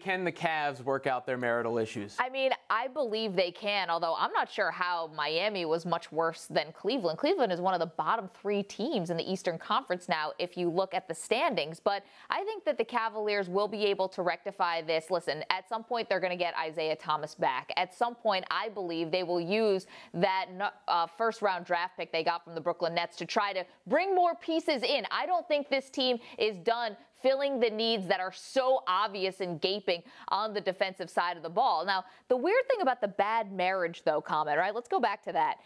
Can the Cavs work out their marital issues? I mean, I believe they can, although I'm not sure how Miami was much worse than Cleveland. Cleveland is one of the bottom 3 teams in the Eastern Conference now if you look at the standings. But I think that the Cavaliers will be able to rectify this. Listen, at some point they're going to get Isaiah Thomas back. At some point, I believe they will use that first-round draft pick they got from the Brooklyn Nets to try to bring more pieces in. I don't think this team is done filling the needs that are so obvious and gaping on the defensive side of the ball. Now, the weird thing about the bad marriage, though, comment, right? Let's go back to that.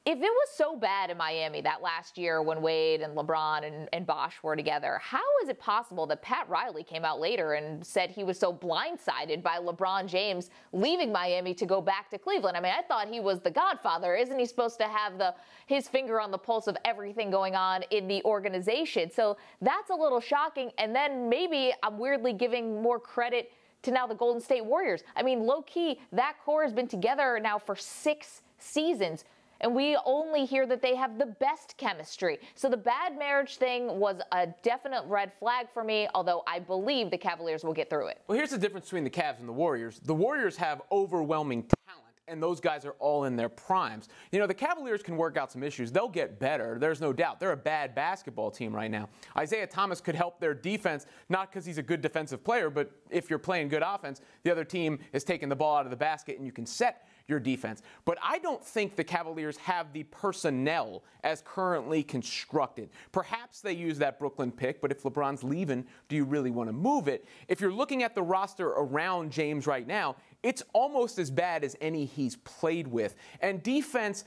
If it was so bad in Miami that last year when Wade and LeBron and Bosh were together, how is it possible that Pat Riley came out later and said he was so blindsided by LeBron James leaving Miami to go back to Cleveland? I mean, I thought he was the godfather. Isn't he supposed to have his finger on the pulse of everything going on in the organization? So that's a little shocking. And then maybe I'm weirdly giving more credit to now the Golden State Warriors. I mean, low-key, that core has been together now for 6 seasons. And we only hear that they have the best chemistry. So the bad marriage thing was a definite red flag for me, although I believe the Cavaliers will get through it. Well, here's the difference between the Cavs and the Warriors. The Warriors have overwhelming talent, and those guys are all in their primes. You know, the Cavaliers can work out some issues. They'll get better. There's no doubt. They're a bad basketball team right now. Isaiah Thomas could help their defense, not because he's a good defensive player, but if you're playing good offense, the other team is taking the ball out of the basket and you can set your defense. But I don't think the Cavaliers have the personnel as currently constructed. Perhaps they use that Brooklyn pick, but if LeBron's leaving, do you really want to move it? If you're looking at the roster around James right now, it's almost as bad as any he's played with. And defense,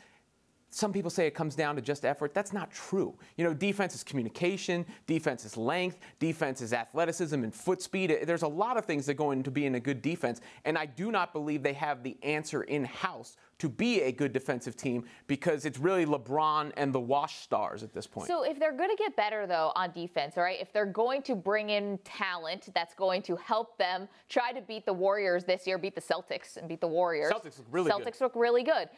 some people say it comes down to just effort. That's not true. You know, defense is communication, defense is length, defense is athleticism and foot speed. There's a lot of things that go into being a good defense, and I do not believe they have the answer in-house to be a good defensive team because it's really LeBron and the wash stars at this point. So if they're going to get better, though, on defense, all right, if they're going to bring in talent that's going to help them try to beat the Warriors this year, beat the Celtics and beat the Warriors. Celtics look really good. Celtics look really good.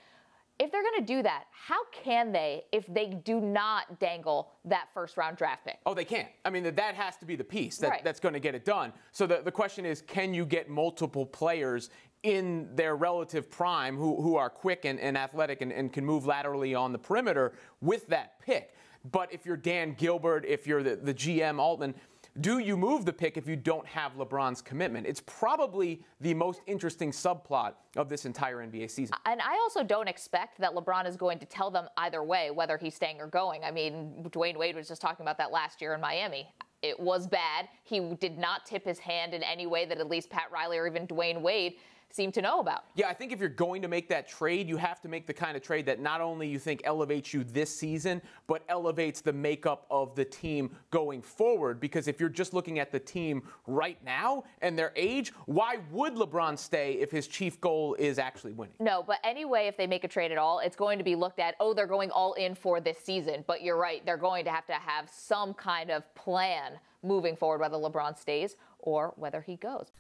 If they're going to do that, how can they if they do not dangle that first-round draft pick? Oh, they can't. I mean, that has to be the piece Right. that's going to get it done. So the question is, can you get multiple players in their relative prime who are quick and athletic and can move laterally on the perimeter with that pick? But if you're Dan Gilbert, if you're the GM Altman, do you move the pick if you don't have LeBron's commitment? It's probably the most interesting subplot of this entire NBA season. And I also don't expect that LeBron is going to tell them either way whether he's staying or going. I mean, Dwyane Wade was just talking about that last year in Miami. It was bad. He did not tip his hand in any way that at least Pat Riley or even Dwyane Wade seem to know about. Yeah, I think if you're going to make that trade, you have to make the kind of trade that not only you think elevates you this season, but elevates the makeup of the team going forward. Because if you're just looking at the team right now and their age, why would LeBron stay if his chief goal is actually winning? No, but anyway, if they make a trade at all, it's going to be looked at, oh, they're going all in for this season. But you're right, they're going to have some kind of plan moving forward, whether LeBron stays or whether he goes.